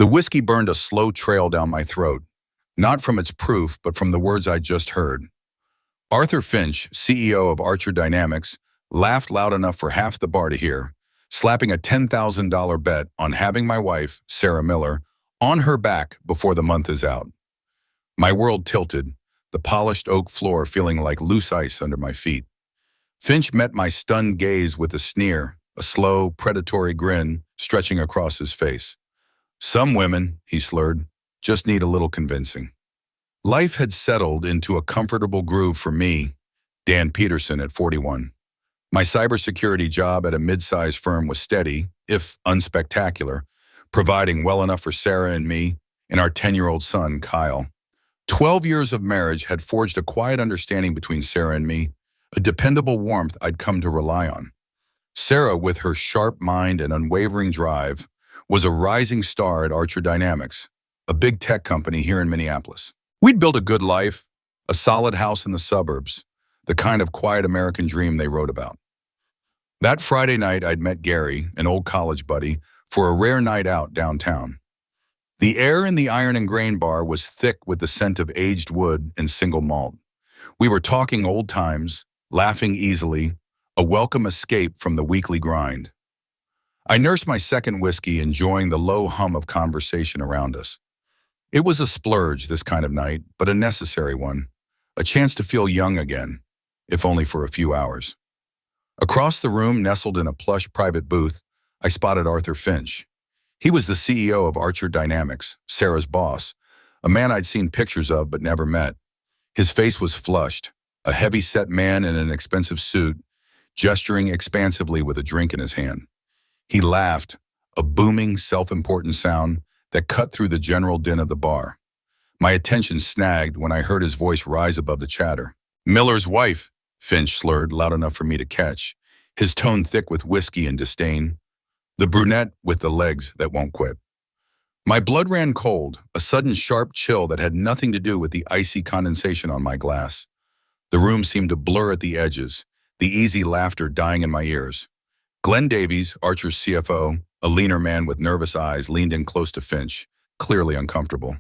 The whiskey burned a slow trail down my throat, not from its proof, but from the words I just heard. Arthur Finch, CEO of Archer Dynamics, laughed loud enough for half the bar to hear, slapping a $10,000 bet on having my wife, Sarah Miller, on her back before the month is out. My world tilted, the polished oak floor feeling like loose ice under my feet. Finch met my stunned gaze with a sneer, a slow, predatory grin stretching across his face. "Some women," he slurred, "just need a little convincing." Life had settled into a comfortable groove for me, Dan Peterson at 41. My cybersecurity job at a mid-sized firm was steady, if unspectacular, providing well enough for Sarah and me and our 10-year-old son, Kyle. 12 years of marriage had forged a quiet understanding between Sarah and me, a dependable warmth I'd come to rely on. Sarah, with her sharp mind and unwavering drive, was a rising star at Archer Dynamics, a big tech company here in Minneapolis. We'd built a good life, a solid house in the suburbs, the kind of quiet American dream they wrote about. That Friday night, I'd met Gary, an old college buddy, for a rare night out downtown. The air in the Iron and Grain bar was thick with the scent of aged wood and single malt. We were talking old times, laughing easily, a welcome escape from the weekly grind. I nursed my second whiskey, enjoying the low hum of conversation around us. It was a splurge this kind of night, but a necessary one, a chance to feel young again, if only for a few hours. Across the room, nestled in a plush private booth, I spotted Arthur Finch. He was the CEO of Archer Dynamics, Sarah's boss, a man I'd seen pictures of but never met. His face was flushed, a heavy-set man in an expensive suit, gesturing expansively with a drink in his hand. He laughed, a booming, self-important sound that cut through the general din of the bar. My attention snagged when I heard his voice rise above the chatter. "Miller's wife," Finch slurred, loud enough for me to catch, his tone thick with whiskey and disdain. "The brunette with the legs that won't quit." My blood ran cold, a sudden sharp chill that had nothing to do with the icy condensation on my glass. The room seemed to blur at the edges, the easy laughter dying in my ears. Glenn Davies, Archer's CFO, a leaner man with nervous eyes, leaned in close to Finch, clearly uncomfortable.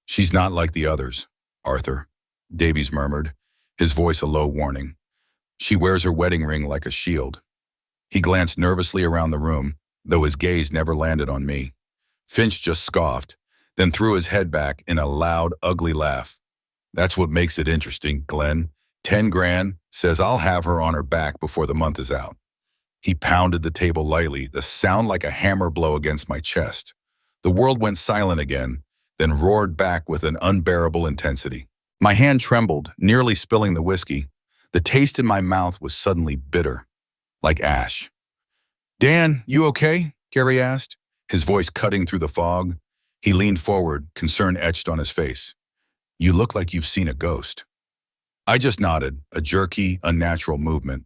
"She's not like the others, Arthur," Davies murmured, his voice a low warning. "She wears her wedding ring like a shield." He glanced nervously around the room, though his gaze never landed on me. Finch just scoffed, then threw his head back in a loud, ugly laugh. "That's what makes it interesting, Glenn. 10 grand, says I'll have her on her back before the month is out." He pounded the table lightly, the sound like a hammer blow against my chest. The world went silent again, then roared back with an unbearable intensity. My hand trembled, nearly spilling the whiskey. The taste in my mouth was suddenly bitter, like ash. "Dan, you okay?" Gary asked, his voice cutting through the fog. He leaned forward, concern etched on his face. "You look like you've seen a ghost." I just nodded, a jerky, unnatural movement.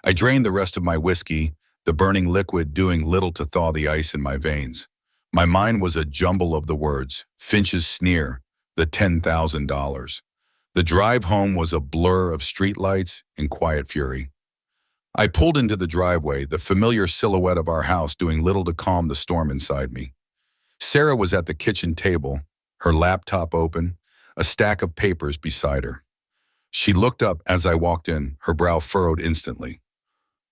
I drained the rest of my whiskey, the burning liquid doing little to thaw the ice in my veins. My mind was a jumble of the words, Finch's sneer, the $10,000. The drive home was a blur of streetlights and quiet fury. I pulled into the driveway, the familiar silhouette of our house doing little to calm the storm inside me. Sarah was at the kitchen table, her laptop open, a stack of papers beside her. She looked up as I walked in, her brow furrowed instantly.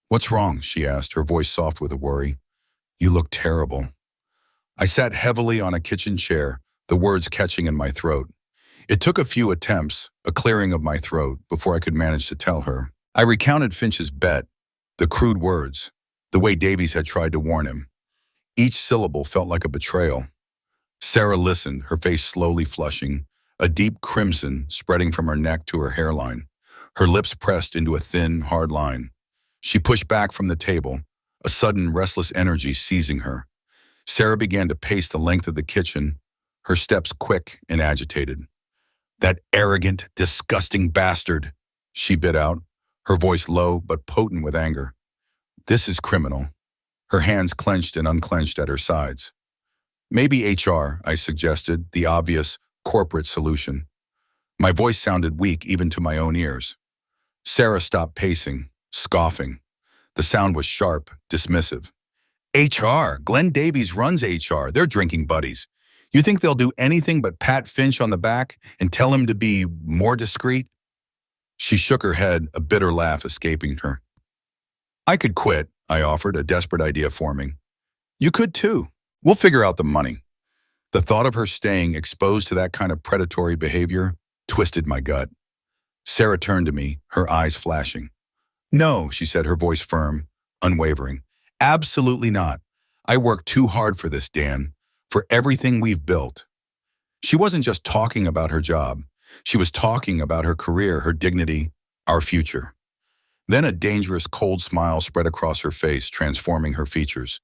"What's wrong?" she asked, her voice soft with a worry. "You look terrible." I sat heavily on a kitchen chair, the words catching in my throat. It took a few attempts, a clearing of my throat, before I could manage to tell her. I recounted Finch's bet, the crude words, the way Davies had tried to warn him. Each syllable felt like a betrayal. Sarah listened, her face slowly flushing, a deep crimson spreading from her neck to her hairline, her lips pressed into a thin, hard line. She pushed back from the table, a sudden restless energy seizing her. Sarah began to pace the length of the kitchen, her steps quick and agitated. "That arrogant, disgusting bastard," she bit out, her voice low but potent with anger. "This is criminal." Her hands clenched and unclenched at her sides. "Maybe HR," I suggested, the obvious corporate solution. My voice sounded weak even to my own ears. Sarah stopped pacing, scoffing. The sound was sharp, dismissive. "HR, Glenn Davies runs HR, they're drinking buddies. You think they'll do anything but pat Finch on the back and tell him to be more discreet? She shook her head, a bitter laugh escaping her. I could quit, I offered, a desperate idea forming. You could too. We'll figure out the money. The thought of her staying exposed to that kind of predatory behavior twisted my gut. Sarah turned to me, her eyes flashing. No, she said, her voice firm, unwavering. Absolutely not. I worked too hard for this, Dan, for everything we've built. She wasn't just talking about her job. She was talking about her career, her dignity, our future. Then a dangerous, cold smile spread across her face, transforming her features.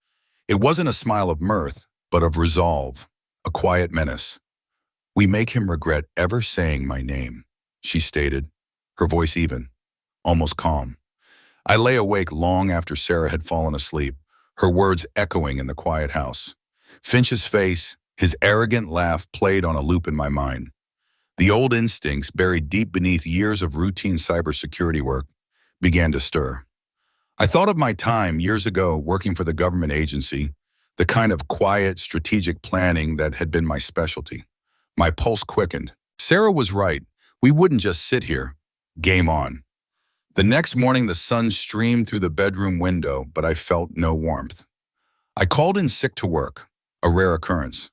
It wasn't a smile of mirth, but of resolve, a quiet menace. We make him regret ever saying my name, she stated, her voice even, almost calm. I lay awake long after Sarah had fallen asleep, her words echoing in the quiet house. Finch's face, his arrogant laugh played on a loop in my mind. The old instincts, buried deep beneath years of routine cybersecurity work, began to stir. I thought of my time years ago working for the government agency, the kind of quiet, strategic planning that had been my specialty. My pulse quickened. Sarah was right. We wouldn't just sit here. Game on. The next morning, the sun streamed through the bedroom window, but I felt no warmth. I called in sick to work, a rare occurrence.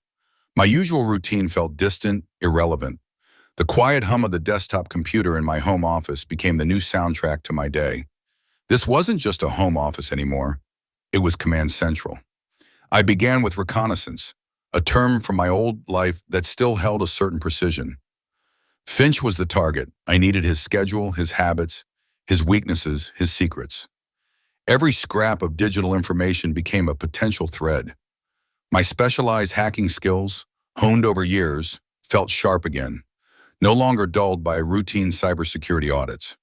My usual routine felt distant, irrelevant. The quiet hum of the desktop computer in my home office became the new soundtrack to my day. This wasn't just a home office anymore. It was command central. I began with reconnaissance, a term from my old life that still held a certain precision. Finch was the target. I needed his schedule, his habits, his weaknesses, his secrets. Every scrap of digital information became a potential thread. My specialized hacking skills, honed over years, felt sharp again, no longer dulled by routine cybersecurity audits.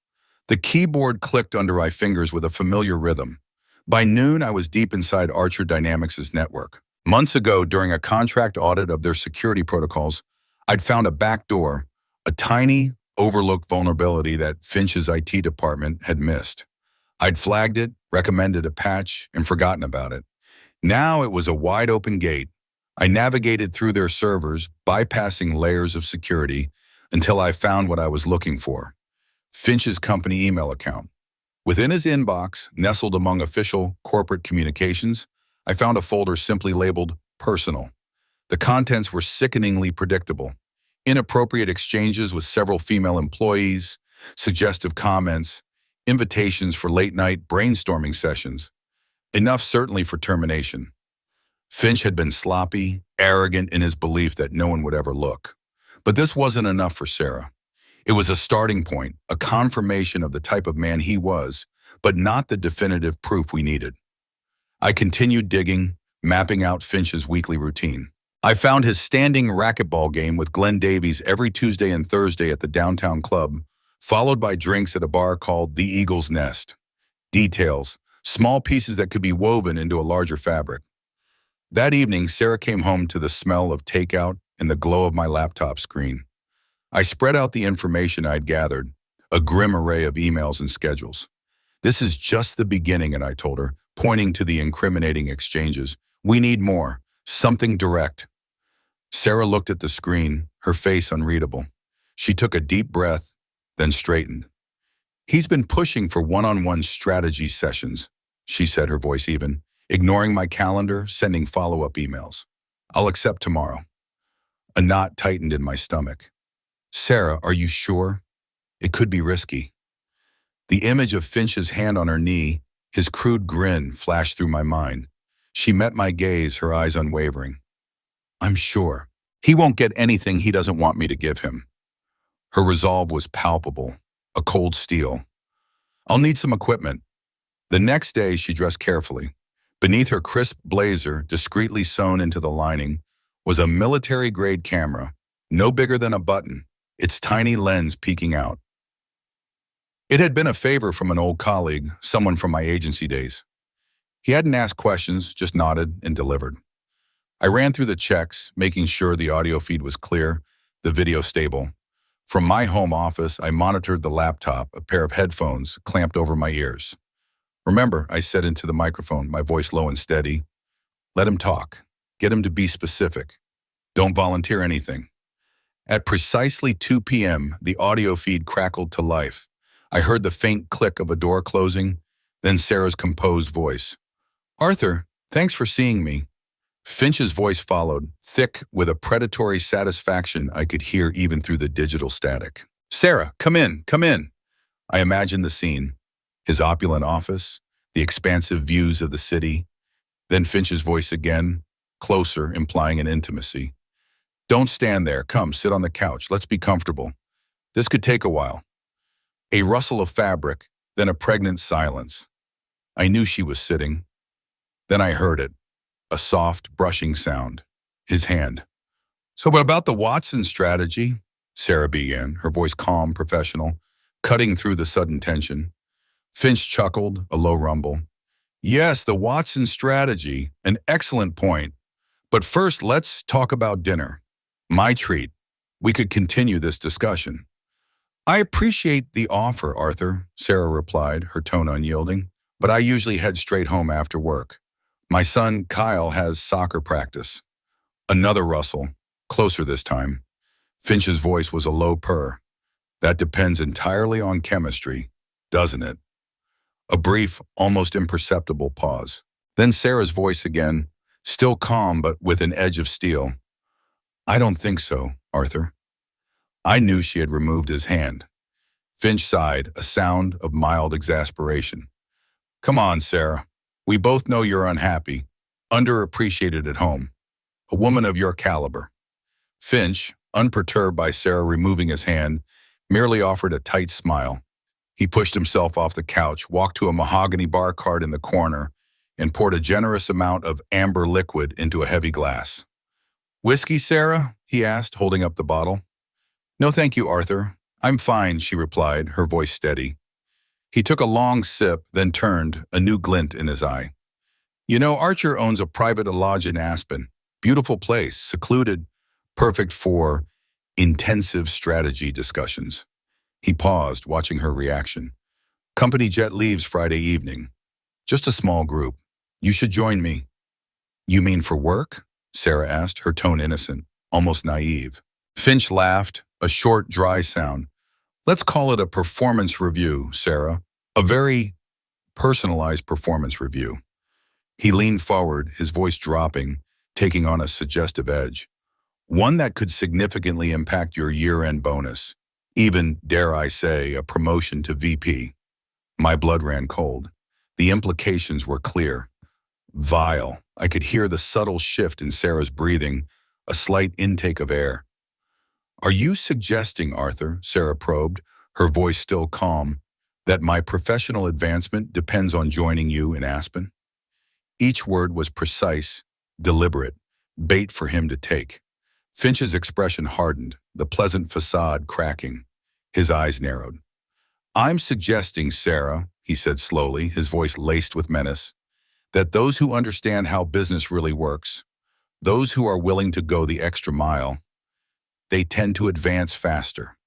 The keyboard clicked under my fingers with a familiar rhythm. By noon, I was deep inside Archer Dynamics' network. Months ago, during a contract audit of their security protocols, I'd found a backdoor, a tiny, overlooked vulnerability that Finch's IT department had missed. I'd flagged it, recommended a patch, and forgotten about it. Now it was a wide-open gate. I navigated through their servers, bypassing layers of security, until I found what I was looking for: Finch's company email account. Within his inbox, nestled among official corporate communications, I found a folder simply labeled Personal. The contents were sickeningly predictable. Inappropriate exchanges with several female employees, suggestive comments, invitations for late-night brainstorming sessions. Enough certainly for termination. Finch had been sloppy, arrogant in his belief that no one would ever look. But this wasn't enough for Sarah. It was a starting point, a confirmation of the type of man he was, but not the definitive proof we needed. I continued digging, mapping out Finch's weekly routine. I found his standing racquetball game with Glenn Davies every Tuesday and Thursday at the downtown club, followed by drinks at a bar called The Eagle's Nest. Details, small pieces that could be woven into a larger fabric. That evening, Sarah came home to the smell of takeout and the glow of my laptop screen. I spread out the information I'd gathered, a grim array of emails and schedules. This is just the beginning, and I told her, pointing to the incriminating exchanges. We need more, something direct. Sarah looked at the screen, her face unreadable. She took a deep breath, then straightened. He's been pushing for one-on-one strategy sessions, she said, her voice even, ignoring my calendar, sending follow-up emails. I'll accept tomorrow. A knot tightened in my stomach. Sarah, are you sure? It could be risky. The image of Finch's hand on her knee, his crude grin, flashed through my mind. She met my gaze, her eyes unwavering. I'm sure. He won't get anything he doesn't want me to give him. Her resolve was palpable, a cold steel. I'll need some equipment. The next day, she dressed carefully. Beneath her crisp blazer, discreetly sewn into the lining, was a military-grade camera, no bigger than a button, its tiny lens peeking out. It had been a favor from an old colleague, someone from my agency days. He hadn't asked questions, just nodded and delivered. I ran through the checks, making sure the audio feed was clear, the video stable. From my home office, I monitored the laptop, a pair of headphones clamped over my ears. Remember, I said into the microphone, my voice low and steady, let him talk. Get him to be specific. Don't volunteer anything. At precisely 2 p.m., the audio feed crackled to life. I heard the faint click of a door closing, then Sarah's composed voice. Arthur, thanks for seeing me. Finch's voice followed, thick with a predatory satisfaction I could hear even through the digital static. Sarah, come in, come in. I imagined the scene. His opulent office, the expansive views of the city, then Finch's voice again, closer, implying an intimacy. Don't stand there. Come, sit on the couch. Let's be comfortable. This could take a while. A rustle of fabric, then a pregnant silence. I knew she was sitting. Then I heard it, a soft, brushing sound. His hand. So what about the Watson strategy? Sarah began, her voice calm, professional, cutting through the sudden tension. Finch chuckled, a low rumble. Yes, the Watson strategy, an excellent point. But first, let's talk about dinner. My treat. We could continue this discussion. I appreciate the offer, Arthur, Sarah replied, her tone unyielding, but I usually head straight home after work. My son, Kyle, has soccer practice. Another rustle, closer this time. Finch's voice was a low purr. That depends entirely on chemistry, doesn't it? A brief, almost imperceptible pause. Then Sarah's voice again, still calm but with an edge of steel. I don't think so, Arthur. I knew she had removed his hand. Finch sighed, a sound of mild exasperation. Come on, Sarah. We both know you're unhappy, underappreciated at home. A woman of your caliber. Finch, unperturbed by Sarah removing his hand, merely offered a tight smile. He pushed himself off the couch, walked to a mahogany bar cart in the corner, and poured a generous amount of amber liquid into a heavy glass. Whiskey, Sarah? He asked, holding up the bottle. No, thank you, Arthur. I'm fine, she replied, her voice steady. He took a long sip, then turned, a new glint in his eye. You know, Archer owns a private lodge in Aspen. Beautiful place, secluded, perfect for intensive strategy discussions. He paused, watching her reaction. Company jet leaves Friday evening. Just a small group. You should join me. You mean for work? Sarah asked, her tone innocent, almost naive. Finch laughed, a short, dry sound. Let's call it a performance review, Sarah. A very personalized performance review. He leaned forward, his voice dropping, taking on a suggestive edge. One that could significantly impact your year-end bonus. Even, dare I say, a promotion to VP. My blood ran cold. The implications were clear. Vile. I could hear the subtle shift in Sarah's breathing, a slight intake of air. Are you suggesting, Arthur, Sarah probed, her voice still calm, that my professional advancement depends on joining you in Aspen? Each word was precise, deliberate, bait for him to take. Finch's expression hardened, the pleasant facade cracking. His eyes narrowed. I'm suggesting, Sarah, he said slowly, his voice laced with menace, that those who understand how business really works, those who are willing to go the extra mile, they tend to advance faster.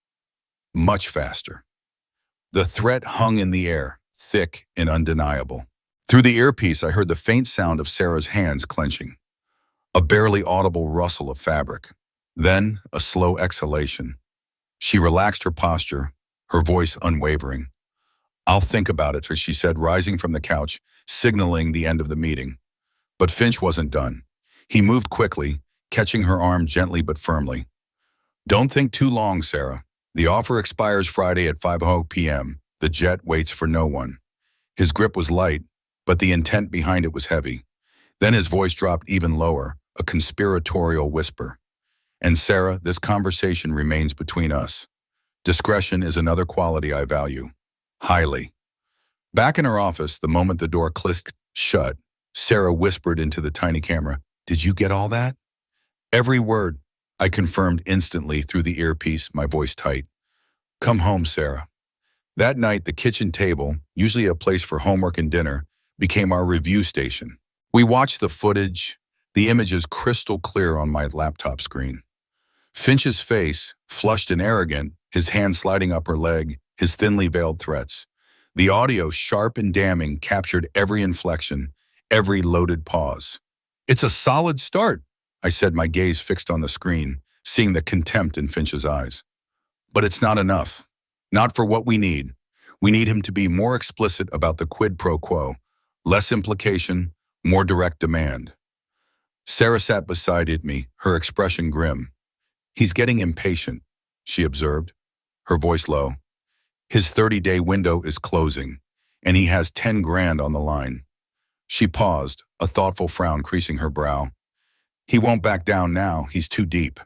Much faster. The threat hung in the air, thick and undeniable. Through the earpiece, I heard the faint sound of Sarah's hands clenching. A barely audible rustle of fabric. Then, a slow exhalation. She relaxed her posture, her voice unwavering. I'll think about it, she said, rising from the couch, signaling the end of the meeting. But Finch wasn't done. He moved quickly, catching her arm gently but firmly. Don't think too long, Sarah. The offer expires Friday at 5:00 p.m. The jet waits for no one. His grip was light, but the intent behind it was heavy. Then his voice dropped even lower, a conspiratorial whisper. And Sarah, this conversation remains between us. Discretion is another quality I value. Highly. Back in her office, the moment the door clicked shut, Sarah whispered into the tiny camera, Did you get all that? Every word, I confirmed instantly through the earpiece, my voice tight. Come home, Sarah. That night, the kitchen table, usually a place for homework and dinner, became our review station. We watched the footage, the images crystal clear on my laptop screen. Finch's face, flushed and arrogant, his hand sliding up her leg, his thinly veiled threats. The audio, sharp and damning, captured every inflection, every loaded pause. It's a solid start, I said, my gaze fixed on the screen, seeing the contempt in Finch's eyes. But it's not enough. Not for what we need. We need him to be more explicit about the quid pro quo. Less implication, more direct demand. Sarah sat beside me, her expression grim. He's getting impatient, she observed, her voice low. His 30-day window is closing, and he has 10 grand on the line. She paused, a thoughtful frown creasing her brow. He won't back down now, he's too deep.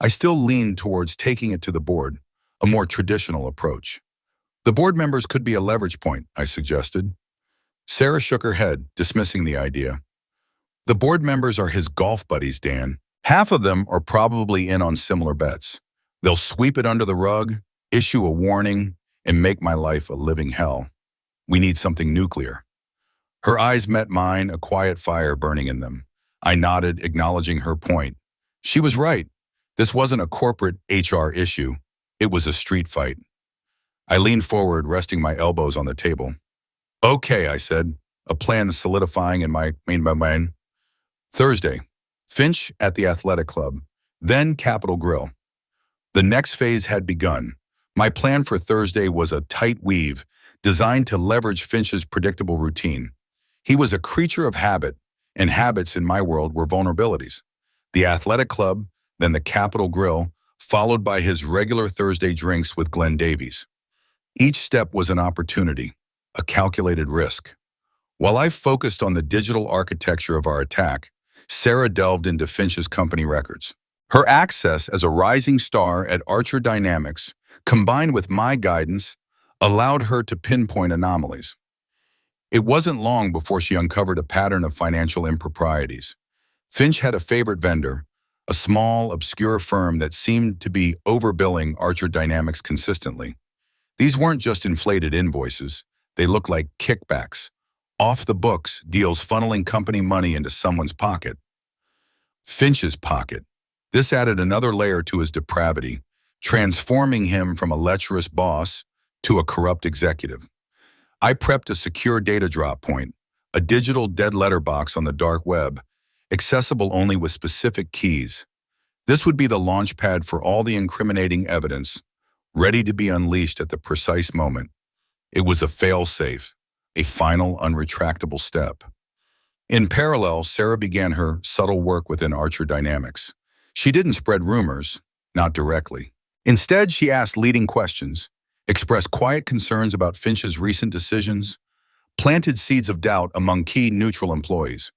I still leaned towards taking it to the board, a more traditional approach. The board members could be a leverage point, I suggested. Sarah shook her head, dismissing the idea. The board members are his golf buddies, Dan. Half of them are probably in on similar bets. They'll sweep it under the rug, issue a warning, and make my life a living hell. We need something nuclear. Her eyes met mine, a quiet fire burning in them. I nodded, acknowledging her point. She was right. This wasn't a corporate HR issue. It was a street fight. I leaned forward, resting my elbows on the table. Okay, I said, a plan solidifying in my mind. Thursday, Finch at the athletic club, then Capitol Grill. The next phase had begun. My plan for Thursday was a tight weave designed to leverage Finch's predictable routine. He was a creature of habit, and habits in my world were vulnerabilities. The athletic club, then the Capitol Grill, followed by his regular Thursday drinks with Glenn Davies. Each step was an opportunity, a calculated risk. While I focused on the digital architecture of our attack, Sarah delved into Finch's company records. Her access as a rising star at Archer Dynamics, combined with my guidance, allowed her to pinpoint anomalies. It wasn't long before she uncovered a pattern of financial improprieties. Finch had a favorite vendor, a small, obscure firm that seemed to be overbilling Archer Dynamics consistently. These weren't just inflated invoices. They looked like kickbacks, off-the-books deals funneling company money into someone's pocket. Finch's pocket. This added another layer to his depravity, transforming him from a lecherous boss to a corrupt executive. I prepped a secure data drop point, a digital dead letter box on the dark web, accessible only with specific keys. This would be the launch pad for all the incriminating evidence, ready to be unleashed at the precise moment. It was a fail-safe, a final unretractable step. In parallel, Sarah began her subtle work within Archer Dynamics. She didn't spread rumors, not directly. Instead, she asked leading questions, expressed quiet concerns about Finch's recent decisions, planted seeds of doubt among key neutral employees.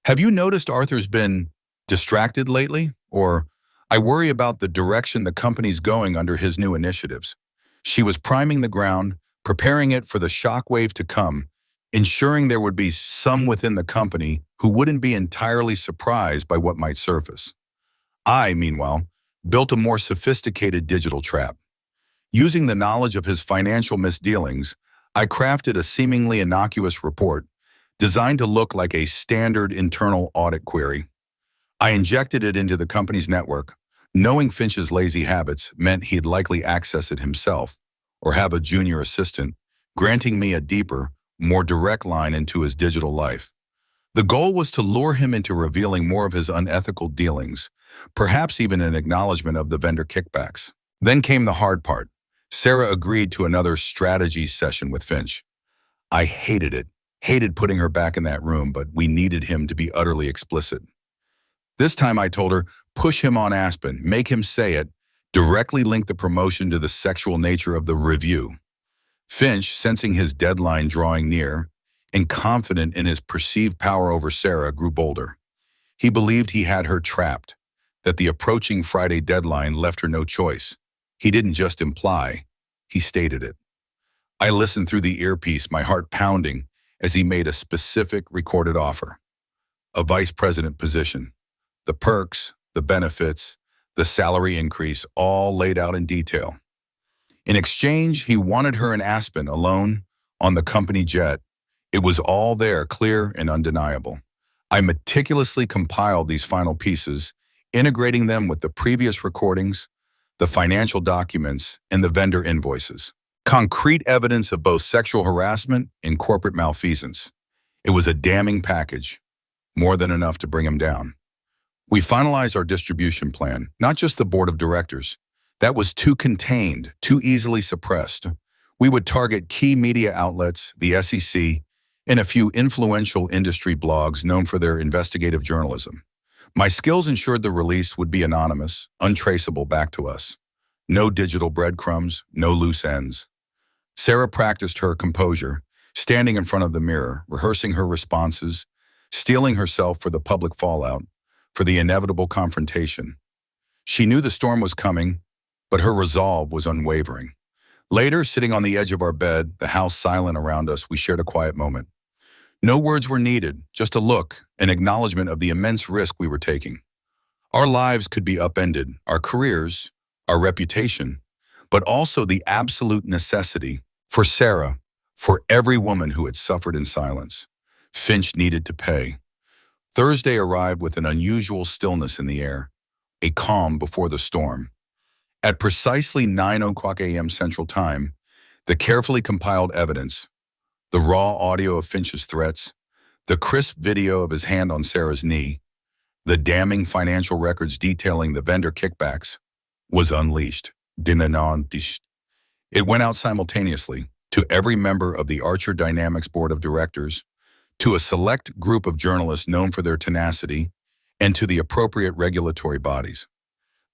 Have you noticed Arthur's been distracted lately? Or, I worry about the direction the company's going under his new initiatives. She was priming the ground, preparing it for the shockwave to come, ensuring there would be some within the company who wouldn't be entirely surprised by what might surface. I, meanwhile, built a more sophisticated digital trap. Using the knowledge of his financial misdealings, I crafted a seemingly innocuous report designed to look like a standard internal audit query. I injected it into the company's network, knowing Finch's lazy habits meant he'd likely access it himself or have a junior assistant, granting me a deeper, more direct line into his digital life. The goal was to lure him into revealing more of his unethical dealings, perhaps even an acknowledgement of the vendor kickbacks. Then came the hard part. Sarah agreed to another strategy session with Finch. I hated it, hated putting her back in that room, but we needed him to be utterly explicit. This time I told her, push him on Aspen, make him say it, directly link the promotion to the sexual nature of the review. Finch, sensing his deadline drawing near, and confident in his perceived power over Sarah, grew bolder. He believed he had her trapped, that the approaching Friday deadline left her no choice. He didn't just imply, he stated it. I listened through the earpiece, my heart pounding, as he made a specific recorded offer. A vice president position. The perks, the benefits, the salary increase, all laid out in detail. In exchange, he wanted her in Aspen alone, on the company jet. It was all there, clear and undeniable. I meticulously compiled these final pieces, integrating them with the previous recordings, the financial documents, and the vendor invoices. Concrete evidence of both sexual harassment and corporate malfeasance. It was a damning package, more than enough to bring him down. We finalized our distribution plan, not just the board of directors. That was too contained, too easily suppressed. We would target key media outlets, the SEC, and a few influential industry blogs known for their investigative journalism. My skills ensured the release would be anonymous, untraceable back to us. No digital breadcrumbs, no loose ends. Sarah practiced her composure, standing in front of the mirror, rehearsing her responses, steeling herself for the public fallout, for the inevitable confrontation. She knew the storm was coming, but her resolve was unwavering. Later, sitting on the edge of our bed, the house silent around us, we shared a quiet moment. No words were needed, just a look, an acknowledgement of the immense risk we were taking. Our lives could be upended, our careers, our reputation, but also the absolute necessity for Sarah, for every woman who had suffered in silence. Finch needed to pay. Thursday arrived with an unusual stillness in the air, a calm before the storm. At precisely 9:00 a.m. Central Time, the carefully compiled evidence, the raw audio of Finch's threats, the crisp video of his hand on Sarah's knee, the damning financial records detailing the vendor kickbacks, was unleashed. It went out simultaneously to every member of the Archer Dynamics Board of Directors, to a select group of journalists known for their tenacity, and to the appropriate regulatory bodies.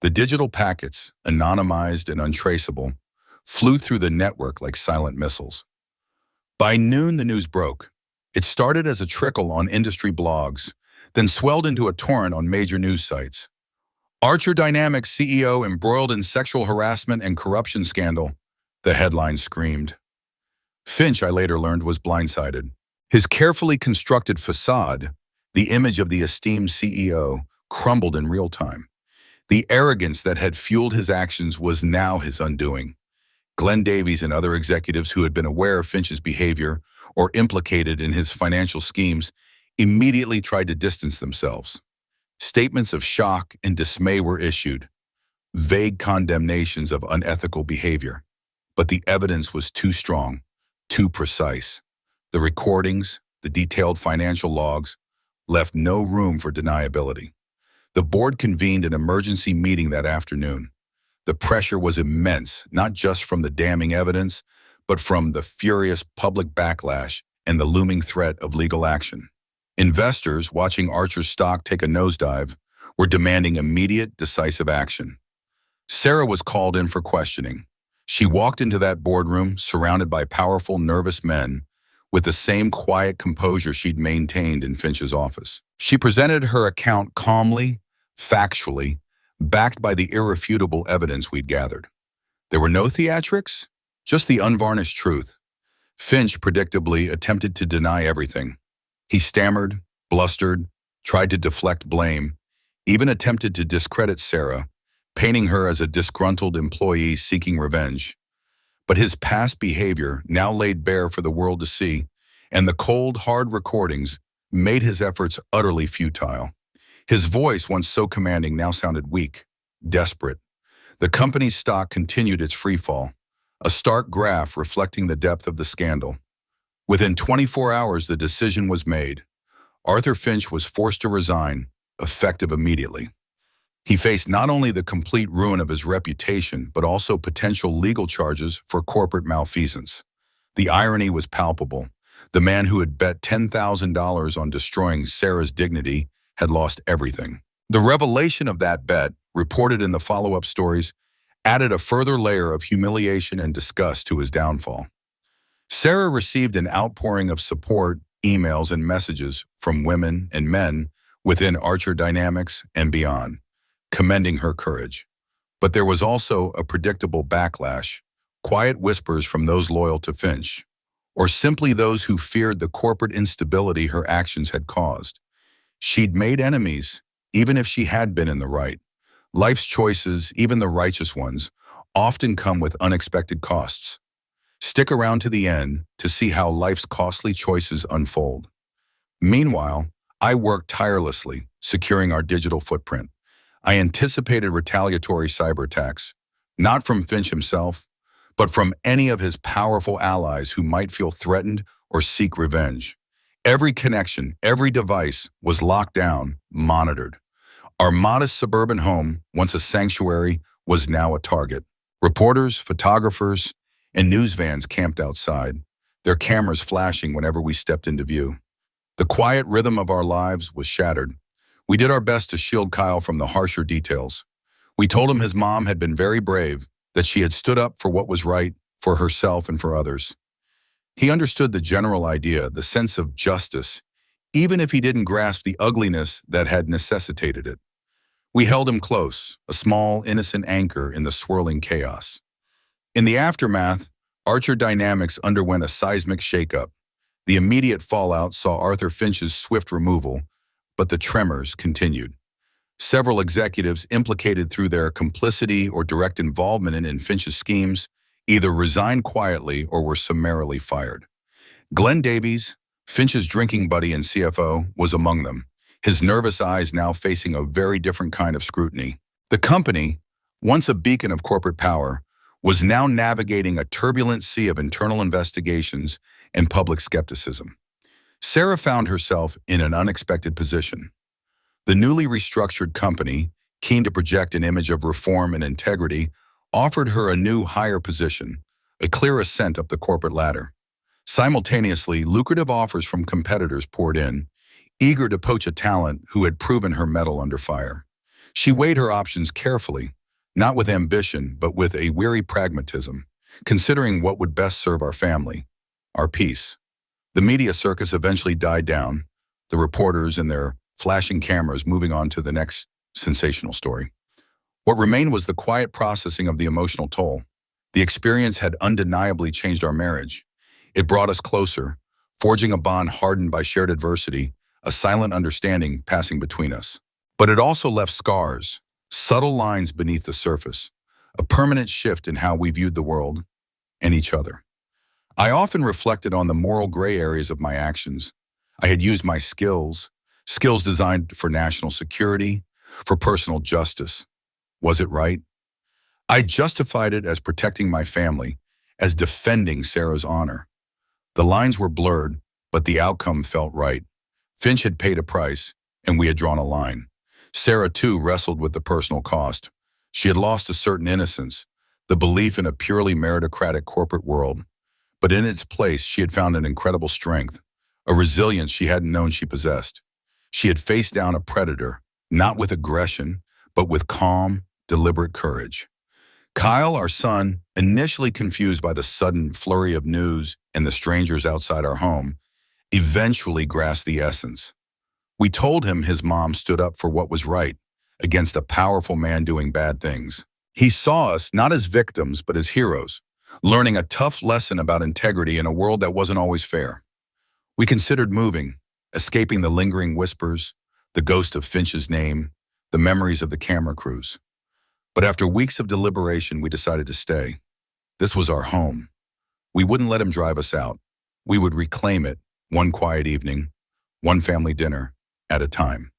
The digital packets, anonymized and untraceable, flew through the network like silent missiles. By noon, the news broke. It started as a trickle on industry blogs, then swelled into a torrent on major news sites. Archer Dynamics CEO embroiled in sexual harassment and corruption scandal, the headline screamed. Finch, I later learned, was blindsided. His carefully constructed facade, the image of the esteemed CEO, crumbled in real time. The arrogance that had fueled his actions was now his undoing. Glenn Davies and other executives who had been aware of Finch's behavior or implicated in his financial schemes immediately tried to distance themselves. Statements of shock and dismay were issued, vague condemnations of unethical behavior. But the evidence was too strong, too precise. The recordings, the detailed financial logs, left no room for deniability. The board convened an emergency meeting that afternoon. The pressure was immense, not just from the damning evidence, but from the furious public backlash and the looming threat of legal action. Investors, watching Archer's stock take a nosedive, were demanding immediate, decisive action. Sarah was called in for questioning. She walked into that boardroom surrounded by powerful, nervous men with the same quiet composure she'd maintained in Finch's office. She presented her account calmly, factually, backed by the irrefutable evidence we'd gathered. There were no theatrics, just the unvarnished truth. Finch predictably attempted to deny everything. He stammered, blustered, tried to deflect blame, even attempted to discredit Sarah, painting her as a disgruntled employee seeking revenge. But his past behavior, now laid bare for the world to see, and the cold, hard recordings made his efforts utterly futile. His voice, once so commanding, now sounded weak, desperate. The company's stock continued its freefall, a stark graph reflecting the depth of the scandal. Within 24 hours, the decision was made. Arthur Finch was forced to resign, effective immediately. He faced not only the complete ruin of his reputation, but also potential legal charges for corporate malfeasance. The irony was palpable. The man who had bet $10,000 on destroying Sarah's dignity had lost everything. The revelation of that bet, reported in the follow-up stories, added a further layer of humiliation and disgust to his downfall. Sarah received an outpouring of support, emails, and messages from women and men within Archer Dynamics and beyond, commending her courage. But there was also a predictable backlash, quiet whispers from those loyal to Finch, or simply those who feared the corporate instability her actions had caused. She'd made enemies, even if she had been in the right. Life's choices, even the righteous ones, often come with unexpected costs. Stick around to the end to see how life's costly choices unfold. Meanwhile, I worked tirelessly, securing our digital footprint. I anticipated retaliatory cyber attacks, not from Finch himself, but from any of his powerful allies who might feel threatened or seek revenge. Every connection, every device was locked down, monitored. Our modest suburban home, once a sanctuary, was now a target. Reporters, photographers, and news vans camped outside, their cameras flashing whenever we stepped into view. The quiet rhythm of our lives was shattered. We did our best to shield Kyle from the harsher details. We told him his mom had been very brave, that she had stood up for what was right, for herself and for others. He understood the general idea, the sense of justice, even if he didn't grasp the ugliness that had necessitated it. We held him close, a small, innocent anchor in the swirling chaos. In the aftermath, Archer Dynamics underwent a seismic shakeup. The immediate fallout saw Arthur Finch's swift removal, but the tremors continued. Several executives implicated through their complicity or direct involvement in Finch's schemes either resigned quietly or were summarily fired. Glenn Davies, Finch's drinking buddy and CFO, was among them, his nervous eyes now facing a very different kind of scrutiny. The company, once a beacon of corporate power, was now navigating a turbulent sea of internal investigations and public skepticism. Sarah found herself in an unexpected position. The newly restructured company, keen to project an image of reform and integrity, offered her a new higher position, a clear ascent up the corporate ladder. Simultaneously, lucrative offers from competitors poured in, eager to poach a talent who had proven her mettle under fire. She weighed her options carefully, not with ambition, but with a weary pragmatism, considering what would best serve our family, our peace. The media circus eventually died down, the reporters and their flashing cameras moving on to the next sensational story. What remained was the quiet processing of the emotional toll. The experience had undeniably changed our marriage. It brought us closer, forging a bond hardened by shared adversity, a silent understanding passing between us. But it also left scars, subtle lines beneath the surface, a permanent shift in how we viewed the world and each other. I often reflected on the moral gray areas of my actions. I had used my skills designed for national security, for personal justice. Was it right? I justified it as protecting my family, as defending Sarah's honor. The lines were blurred, but the outcome felt right. Finch had paid a price, and we had drawn a line. Sarah, too, wrestled with the personal cost. She had lost a certain innocence, the belief in a purely meritocratic corporate world. But in its place, she had found an incredible strength, a resilience she hadn't known she possessed. She had faced down a predator, not with aggression, but with calm, deliberate courage. Kyle, our son, initially confused by the sudden flurry of news and the strangers outside our home, eventually grasped the essence. We told him his mom stood up for what was right, against a powerful man doing bad things. He saw us not as victims, but as heroes, learning a tough lesson about integrity in a world that wasn't always fair. We considered moving, escaping the lingering whispers, the ghost of Finch's name, the memories of the camera crews. But after weeks of deliberation, we decided to stay. This was our home. We wouldn't let him drive us out. We would reclaim it, one quiet evening, one family dinner at a time.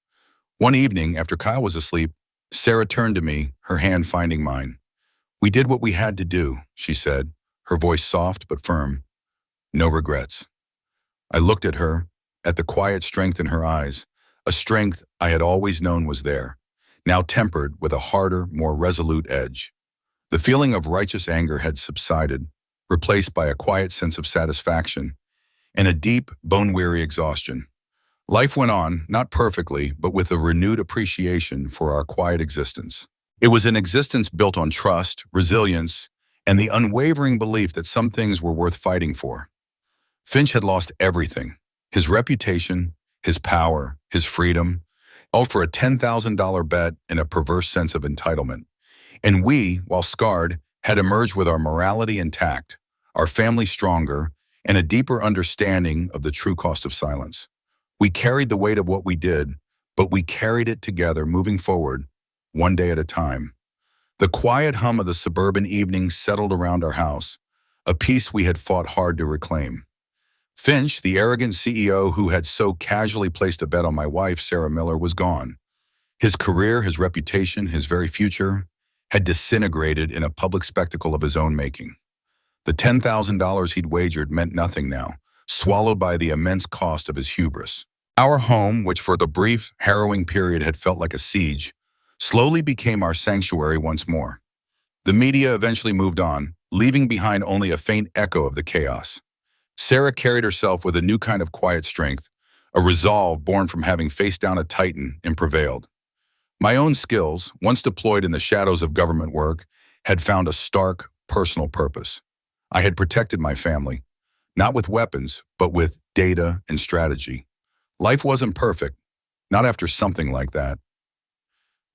One evening, after Kyle was asleep, Sarah turned to me, her hand finding mine. "We did what we had to do," she said, her voice soft but firm. "No regrets." I looked at her, at the quiet strength in her eyes, a strength I had always known was there, now tempered with a harder, more resolute edge. The feeling of righteous anger had subsided, replaced by a quiet sense of satisfaction and a deep, bone-weary exhaustion. Life went on, not perfectly, but with a renewed appreciation for our quiet existence. It was an existence built on trust, resilience, and the unwavering belief that some things were worth fighting for. Finch had lost everything: his reputation, his power, his freedom, all for a $10,000 bet and a perverse sense of entitlement. And we, while scarred, had emerged with our morality intact, our family stronger, and a deeper understanding of the true cost of silence. We carried the weight of what we did, but we carried it together, moving forward, one day at a time. The quiet hum of the suburban evenings settled around our house, a peace we had fought hard to reclaim. Finch, the arrogant CEO who had so casually placed a bet on my wife, Sarah Miller, was gone. His career, his reputation, his very future had disintegrated in a public spectacle of his own making. The $10,000 he'd wagered meant nothing now, swallowed by the immense cost of his hubris. Our home, which for the brief, harrowing period had felt like a siege, slowly became our sanctuary once more. The media eventually moved on, leaving behind only a faint echo of the chaos. Sarah carried herself with a new kind of quiet strength, a resolve born from having faced down a titan and prevailed. My own skills, once deployed in the shadows of government work, had found a stark, personal purpose. I had protected my family, not with weapons, but with data and strategy. Life wasn't perfect, not after something like that.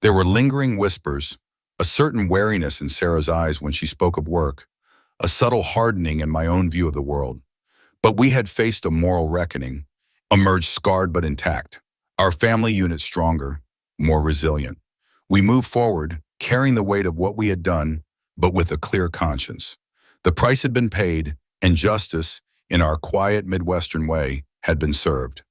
There were lingering whispers, a certain wariness in Sarah's eyes when she spoke of work, a subtle hardening in my own view of the world. But we had faced a moral reckoning, emerged scarred but intact, our family unit stronger, more resilient. We moved forward, carrying the weight of what we had done, but with a clear conscience. The price had been paid, and justice, in our quiet Midwestern way, had been served.